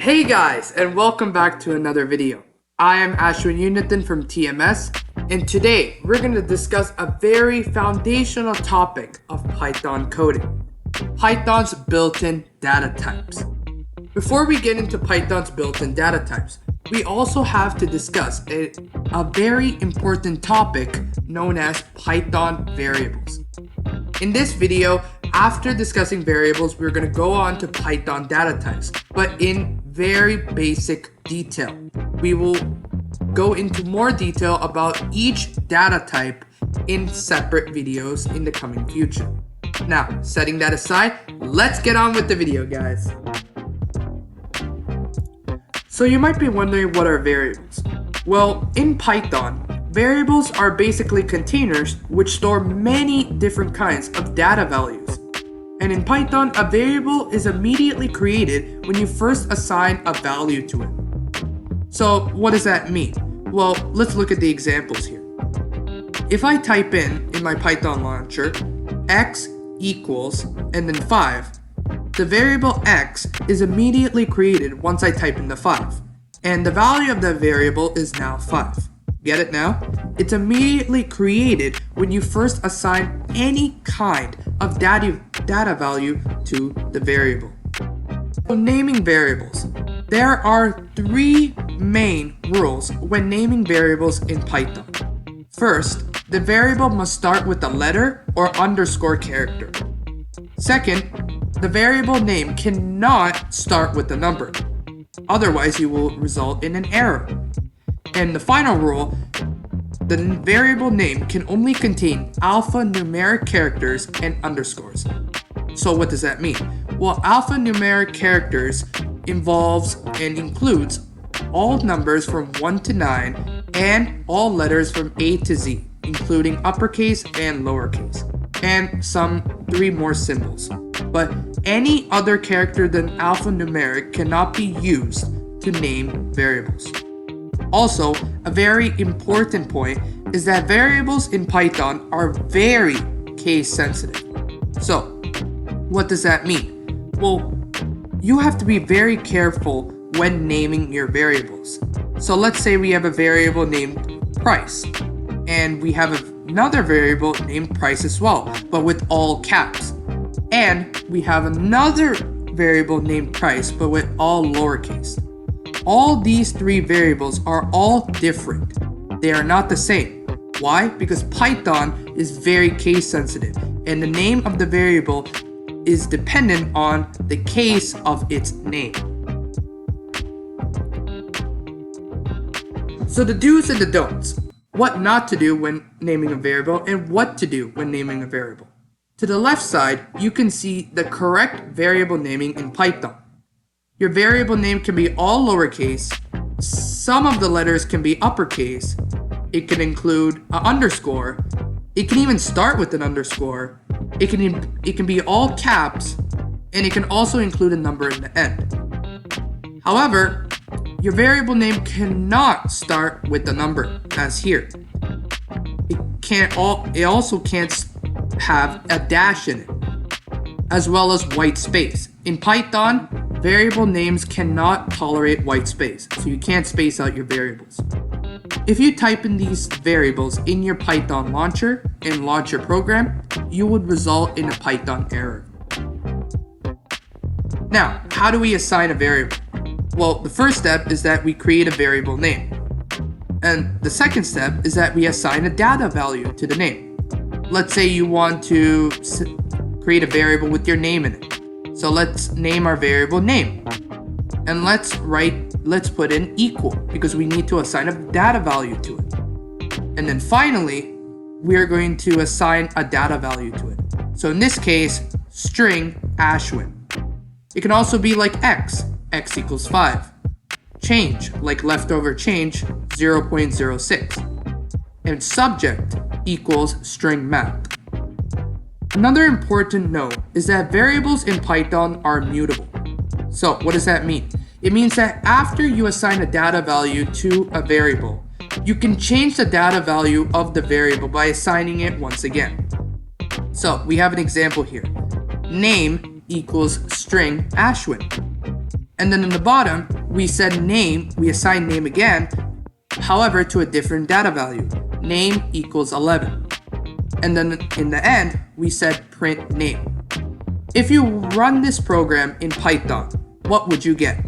Hey guys, and welcome back to another video. I am Ashwin Unithan from TMS, and today we're going to discuss a very foundational topic of Python coding, Python's built-in data types. Before we get into Python's built-in data types, we also have to discuss a very important topic known as Python variables. In this video, after discussing variables, we're going to go on to Python data types, but in very basic detail. We will go into more detail about each data type in separate videos in the coming future. Now, setting that aside, let's get on with the video, guys. So you might be wondering, what are variables? Well, in Python, variables are basically containers which store many different kinds of data values. And in Python, a variable is immediately created when you first assign a value to it. So what does that mean? Well, let's look at the examples here. If I type in my Python launcher, x equals, and then 5, the variable x is immediately created once I type in the 5. And the value of the variable is now 5. Get it now? It's immediately created when you first assign any kind of data value to the variable. So naming variables. There are 3 main rules when naming variables in Python. First, the variable must start with a letter or underscore character. Second, the variable name cannot start with a number. Otherwise, you will result in an error. And the final rule, the variable name can only contain alphanumeric characters and underscores. So what does that mean? Well, alphanumeric characters involves and includes all numbers from 1 to 9 and all letters from A to Z, including uppercase and lowercase, and some 3 more symbols. But any other character than alphanumeric cannot be used to name variables. Also, a very important point is that variables in Python are very case sensitive. So, what does that mean? Well, you have to be very careful when naming your variables. So let's say we have a variable named price, and we have another variable named price as well, but with all caps. And we have another variable named price, but with all lowercase. All these 3 variables are all different. They are not the same. Why? Because Python is very case sensitive, and the name of the variable is dependent on the case of its name. So the do's and the don'ts. What not to do when naming a variable and what to do when naming a variable. To the left side, you can see the correct variable naming in Python. Your variable name can be all lowercase, some of the letters can be uppercase, it can include an underscore, it can even start with an underscore, it can be all caps, and it can also include a number in the end. However, your variable name cannot start with a number, as here. It also can't have a dash in it, as well as white space. In Python, variable names cannot tolerate white space, so you can't space out your variables. If you type in these variables in your Python launcher and launch your program, you would result in a Python error. Now, how do we assign a variable? Well, the first step is that we create a variable name. And the second step is that we assign a data value to the name. Let's say you want to create a variable with your name in it. So let's name our variable name. And let's put in equal, because we need to assign a data value to it. And then finally, we're going to assign a data value to it. So in this case, string Ashwin. It can also be like x equals 5. Change, like leftover change, 0.06. And subject equals string map. Another important note is that variables in Python are mutable. So what does that mean? It means that after you assign a data value to a variable, you can change the data value of the variable by assigning it once again. So we have an example here. Name equals string Ashwin. And then in the bottom, we said name, we assign name again, however to a different data value. Name equals 11. And then in the end, we said print name. If you run this program in Python, what would you get?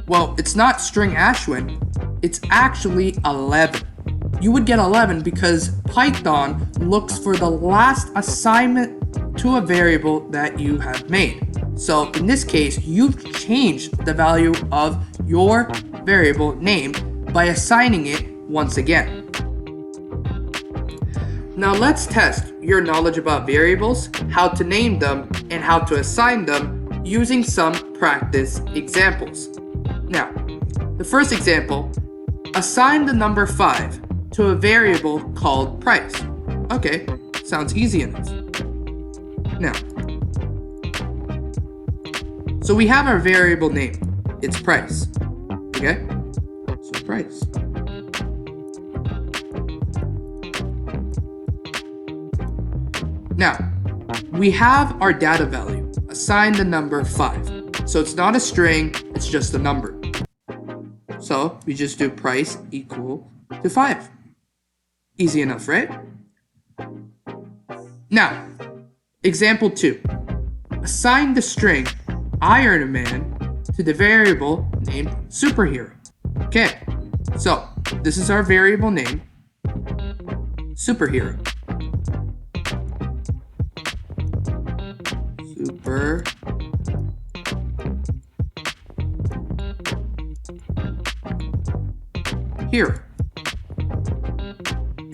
Well, it's not string Ashwin, it's actually 11. You would get 11 because Python looks for the last assignment to a variable that you have made. So in this case, you've changed the value of your variable name by assigning it once again. Now let's test your knowledge about variables, how to name them, and how to assign them using some practice examples. Now, the first example, assign the number 5 to a variable called price. Okay, sounds easy enough. Now, so we have our variable name, it's price, okay? So price. Now, we have our data value, assign the number 5. So it's not a string, it's just a number. So we just do price equal to 5. Easy enough, right? Now, example 2. Assign the string Iron Man to the variable named superhero. Okay, so this is our variable name, superhero. Superhero.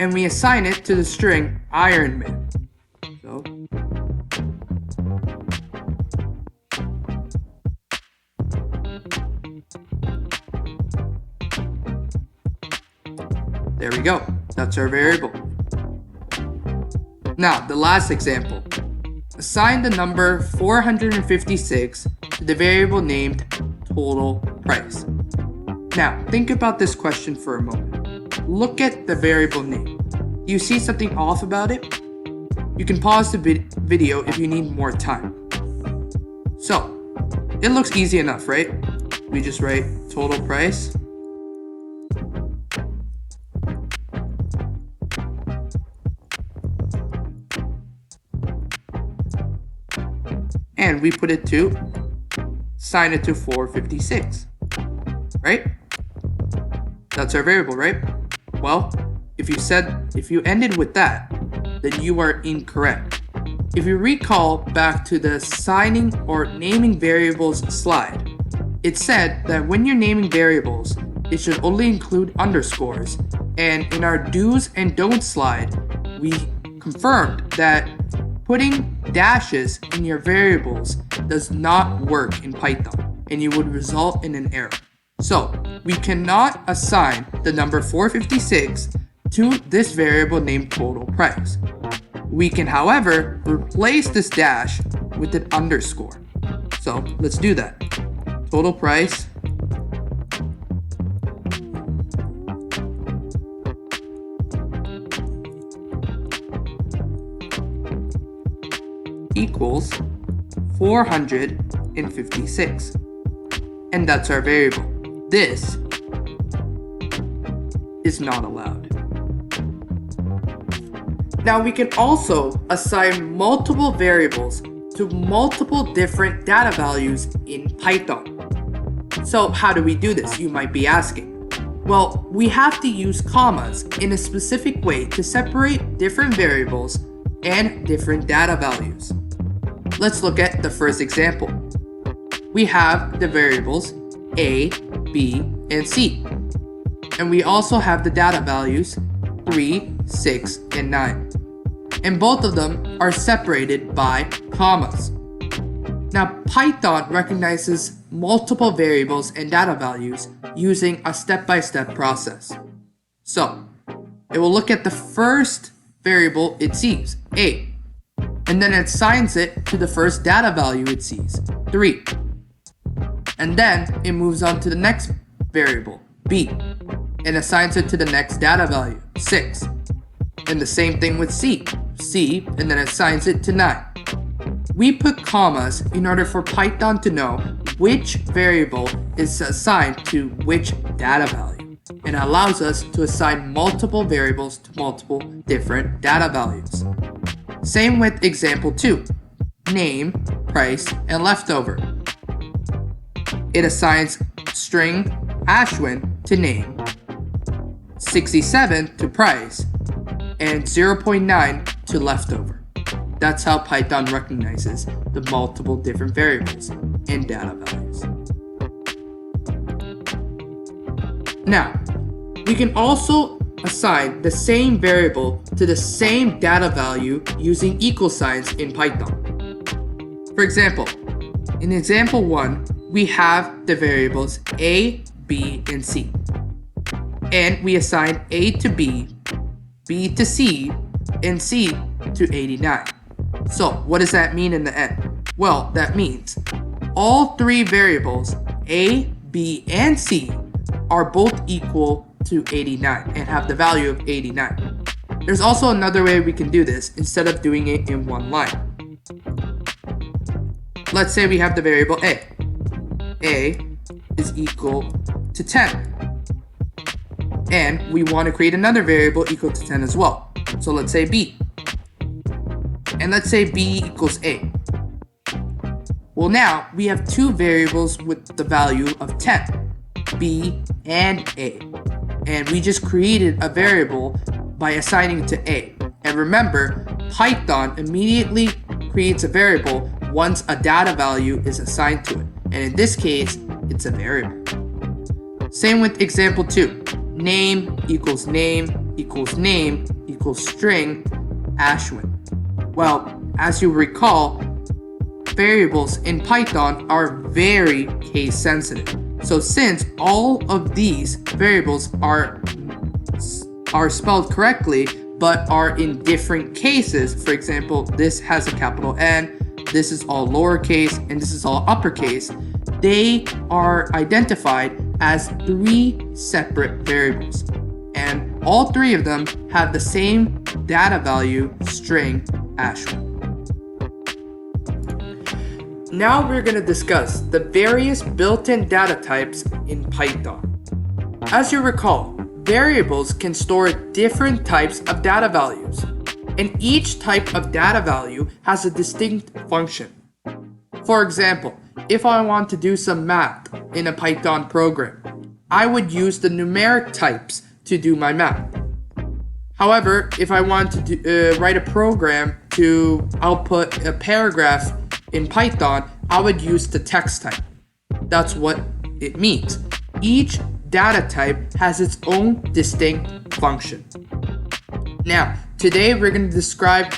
And we assign it to the string Iron Man. So there we go. That's our variable. Now, the last example. Assign the number 456 to the variable named total price. Now, think about this question for a moment. Look at the variable name. Do you see something off about it? You can pause the video if you need more time. So, it looks easy enough, right? We just write total price. And we put it to, assign it to 456, right? That's our variable, right? Well, if you ended with that, then you are incorrect. If you recall back to the assigning or naming variables slide, it said that when you're naming variables, it should only include underscores. And in our do's and don'ts slide, we confirmed that putting dashes in your variables does not work in Python, and you would result in an error. So, we cannot assign the number 456 to this variable named total price. We can, however, replace this dash with an underscore. So, let's do that. Total price equals 456. And that's our variable. This is not allowed. Now we can also assign multiple variables to multiple different data values in Python. So how do we do this, you might be asking? Well, we have to use commas in a specific way to separate different variables and different data values. Let's look at the first example. We have the variables A, B, and C. And we also have the data values 3, 6, and 9. And both of them are separated by commas. Now, Python recognizes multiple variables and data values using a step-by-step process. So, it will look at the first variable it sees, A, and then it assigns it to the first data value it sees, 3. And then it moves on to the next variable, B, and assigns it to the next data value, 6. And the same thing with C, and then assigns it to 9. We put commas in order for Python to know which variable is assigned to which data value, and allows us to assign multiple variables to multiple different data values. Same with example 2, name, price, and leftover. It assigns string Ashwin to name, 67 to price, and 0.9 to leftover. That's how Python recognizes the multiple different variables and data values. Now, we can also assign the same variable to the same data value using equal signs in Python. For example, in example 1, we have the variables a, b, and c. And we assign a to b, b to c, and c to 89. So what does that mean in the end? Well, that means all three variables a, b, and c are both equal to 89 and have the value of 89. There's also another way we can do this instead of doing it in one line. Let's say we have the variable a. A is equal to 10. And we want to create another variable equal to 10 as well. So let's say b. And let's say b equals a. Well, now we have two variables with the value of 10, b and a. And we just created a variable by assigning it to a. And remember, Python immediately creates a variable once a data value is assigned to it. And in this case, it's a variable. Same with example 2. Name equals name equals name equals string Ashwin. Well, as you recall, variables in Python are very case sensitive. So since all of these variables are spelled correctly but are in different cases, for example, this has a capital N, this is all lowercase, and this is all uppercase, they are identified as 3 separate variables. And all 3 of them have the same data value string Ashwin. Now we're going to discuss the various built-in data types in Python. As you recall, variables can store different types of data values, and each type of data value has a distinct function. For example, if I want to do some math in a Python program, I would use the numeric types to do my math. However, if I want to write a program to output a paragraph in Python, I would use the text type. That's what it means. Each data type has its own distinct function. Now, today we're going to describe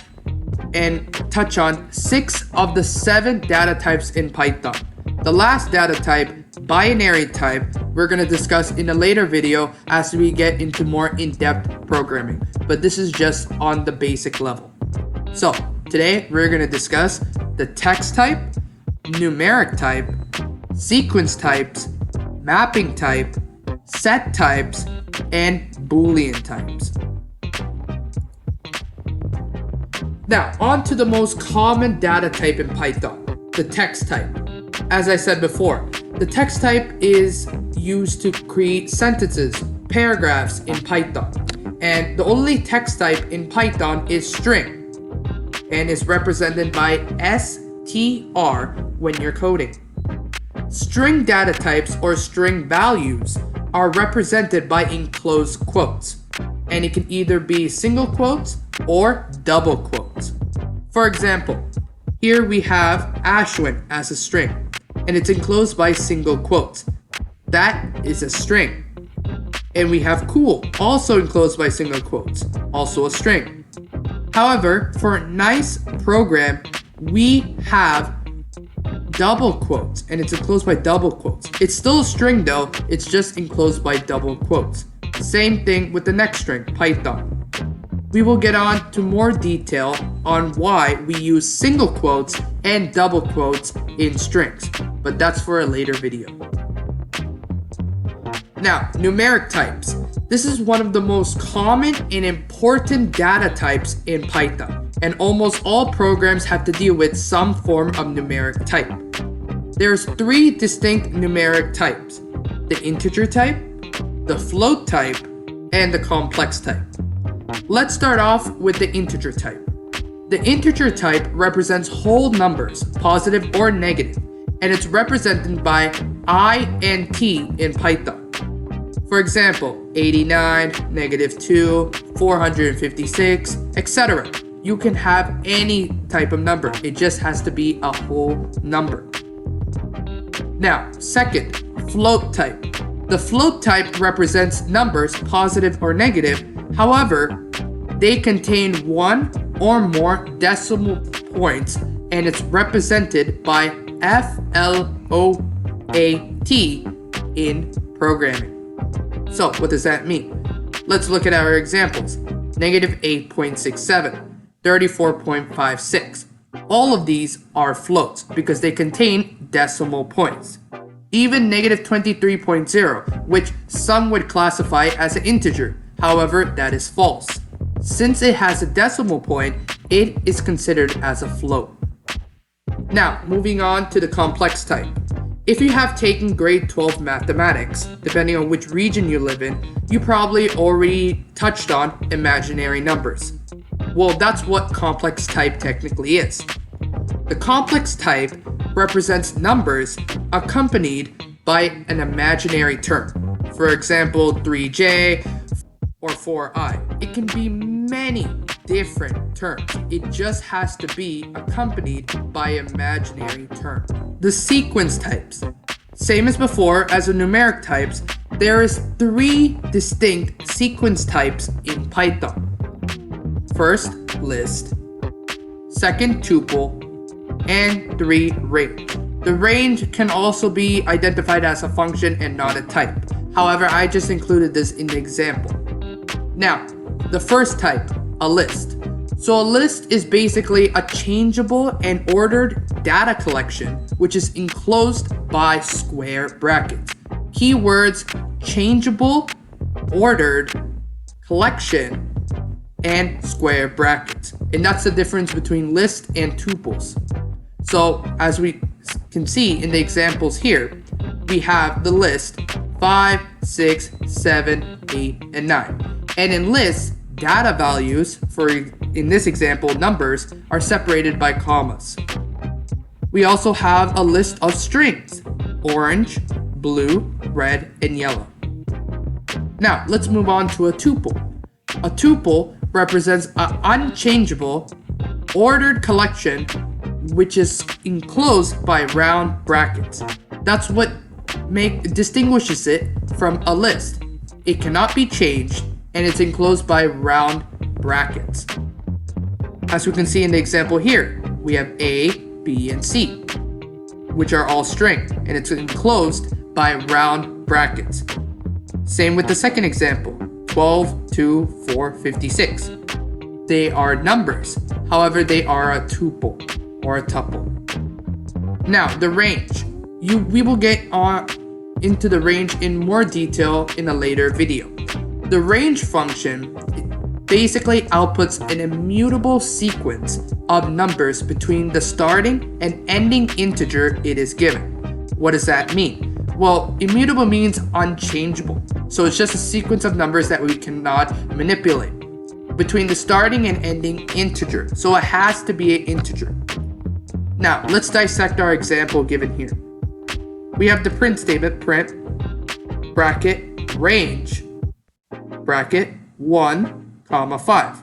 and touch on 6 of the 7 data types in Python. The last data type, binary type, we're going to discuss in a later video as we get into more in-depth programming, but this is just on the basic level. So, today we're going to discuss the text type, numeric type, sequence types, mapping type, set types, and Boolean types. Now, on to the most common data type in Python, the text type. As I said before, the text type is used to create sentences, paragraphs in Python. And the only text type in Python is string, and is represented by str when you're coding. String data types or string values are represented by enclosed quotes, and it can either be single quotes or double quotes. For example, here we have Ashwin as a string, and it's enclosed by single quotes. That is a string. And we have cool, also enclosed by single quotes, also a string. However, for a nice program, we have double quotes, and it's enclosed by double quotes. It's still a string though, it's just enclosed by double quotes. Same thing with the next string, Python. We will get on to more detail on why we use single quotes and double quotes in strings, but that's for a later video. Now, numeric types. This is one of the most common and important data types in Python, and almost all programs have to deal with some form of numeric type. There's three distinct numeric types: the integer type, the float type, and the complex type. Let's start off with the integer type. The integer type represents whole numbers, positive or negative, and it's represented by I and T in Python. For example, 89, -2, 456, etc. You can have any type of number. It just has to be a whole number. Now, second, float type. The float type represents numbers, positive or negative. However, they contain one or more decimal points, and it's represented by FLOAT in programming. So, what does that mean? Let's look at our examples. -8.67, 34.56. All of these are floats because they contain decimal points. Even -23.0, which some would classify as an integer. However, that is false. Since it has a decimal point, it is considered as a float. Now, moving on to the complex type. If you have taken grade 12 mathematics, depending on which region you live in, you probably already touched on imaginary numbers. Well, that's what complex type technically is. The complex type represents numbers accompanied by an imaginary term. For example, 3j or 4i. It can be many different terms. It just has to be accompanied by imaginary term. The sequence types. Same as before, as the numeric types, there is three distinct sequence types in Python. First, list. Second, tuple. And 3, range. The range can also be identified as a function and not a type. However, I just included this in the example. Now, the first type, a list. So a list is basically a changeable and ordered data collection which is enclosed by square brackets. Keywords: changeable, ordered, collection, and square brackets. And that's the difference between list and tuples. So as we can see in the examples here, we have the list 5, 6, 7, 8, and 9. And in lists, data values, for in this example numbers, are separated by commas. We also have a list of strings: orange, blue, red, and yellow. Now let's move on to a tuple. A tuple represents an unchangeable, ordered collection which is enclosed by round brackets. That's what distinguishes it from a list. It cannot be changed, and it's enclosed by round brackets. As we can see in the example here, we have A, B, and C, which are all string, and it's enclosed by round brackets. Same with the second example, 12, 2, 4, 56. They are numbers, however they are a tuple or a tuple. Now, the range. We will get into the range in more detail in a later video. The range function basically outputs an immutable sequence of numbers between the starting and ending integer it is given. What does that mean? Well, immutable means unchangeable. So it's just a sequence of numbers that we cannot manipulate between the starting and ending integer. So it has to be an integer. Now, let's dissect our example given here. We have the print statement, print, bracket, range, bracket, 1, comma 5.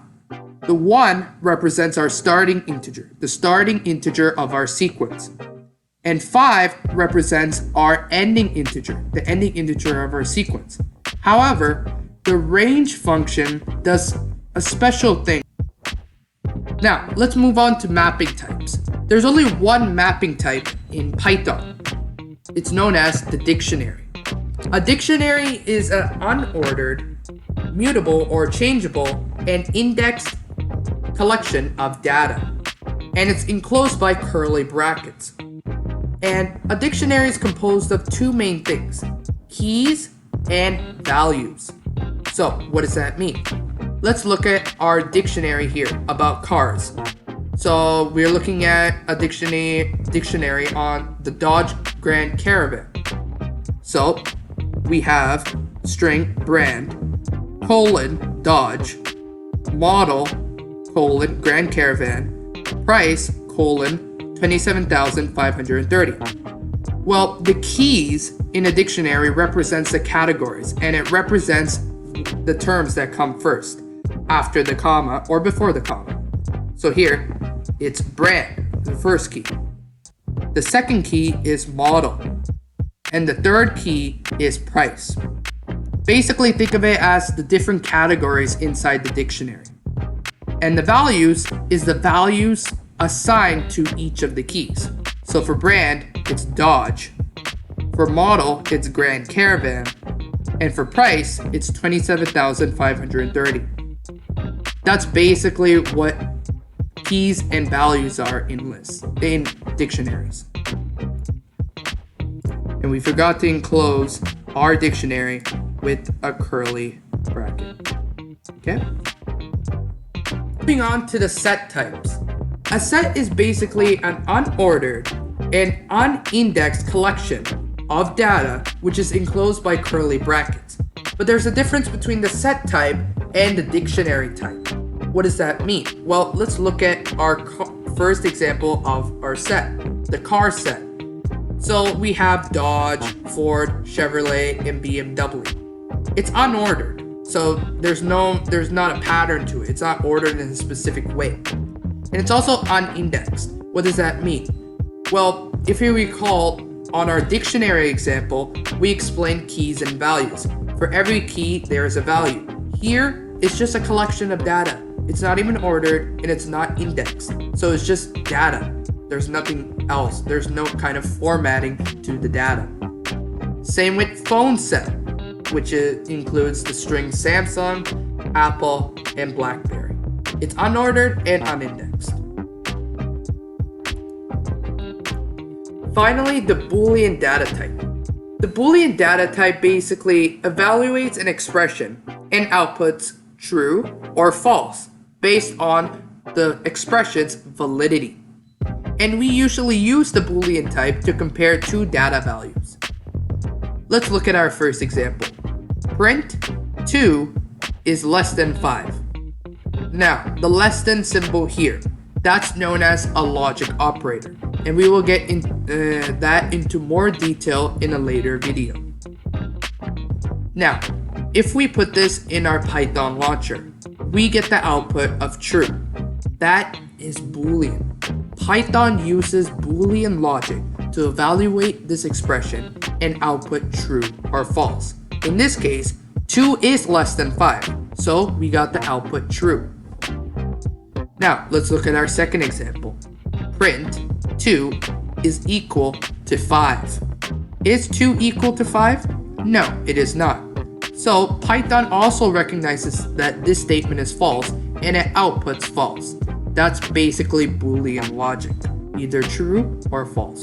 The 1 represents our starting integer, the starting integer of our sequence. And 5 represents our ending integer, the ending integer of our sequence. However, the range function does a special thing. Now, let's move on to mapping types. There's only one mapping type in Python. It's known as the dictionary. A dictionary is an unordered, mutable or changeable, and indexed collection of data. And it's enclosed by curly brackets. And a dictionary is composed of two main things: keys and values. So, what does that mean? Let's look at our dictionary here about cars. So we're looking at a dictionary on the Dodge Grand Caravan. So we have string brand, Dodge, model, Grand Caravan, price, 27,530. Well, the keys in a dictionary represents the categories, and it represents the terms that come first, after the comma or before the comma. So here, it's brand, the first key. The second key is model, and the third key is price. Basically, think of it as the different categories inside the dictionary. And the values is the values assigned to each of the keys. So for brand, it's Dodge. For model, it's Grand Caravan. And for price, it's 27,530. That's basically what keys and values are in dictionaries. And we forgot to enclose our dictionary with a curly bracket. Okay? Moving on to the set types. A set is basically an unordered and unindexed collection of data which is enclosed by curly brackets. But there's a difference between the set type and the dictionary type. What does that mean? Well, let's look at our first example of our set, the car set. So we have Dodge, Ford, Chevrolet, and BMW. It's unordered, so there's not a pattern to it. It's not ordered in a specific way. And it's also unindexed. What does that mean? Well, if you recall, on our dictionary example, we explained keys and values. For every key, there is a value. Here, it's just a collection of data. It's not even ordered, and it's not indexed. So it's just data. There's nothing else. There's no kind of formatting to the data. Same with phone set, which includes the string Samsung, Apple, and BlackBerry. It's unordered and unindexed. Finally, the Boolean data type. The Boolean data type basically evaluates an expression and outputs true or false based on the expression's validity. And we usually use the Boolean type to compare two data values. Let's look at our first example. Print 2 is less than 5. Now, the less than symbol here, that's known as a logic operator. And we will get that into more detail in a later video. Now, if we put this in our Python launcher, we get the output of true. That is Boolean. Python uses Boolean logic to evaluate this expression and output true or false. In this case, 2 is less than 5, so we got the output true. Now, let's look at our second example. Print 2 is equal to 5. Is 2 equal to 5? No, it is not. So Python also recognizes that this statement is false and it outputs false. That's basically Boolean logic, either true or false.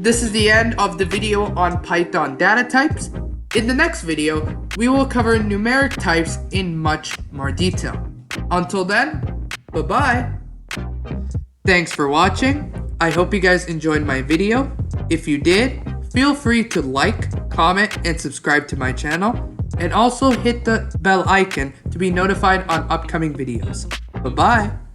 This is the end of the video on Python data types. In the next video, we will cover numeric types in much more detail. Until then, bye-bye. Thanks for watching. I hope you guys enjoyed my video. If you did, feel free to like, comment, and subscribe to my channel. And also hit the bell icon to be notified on upcoming videos. Bye-bye.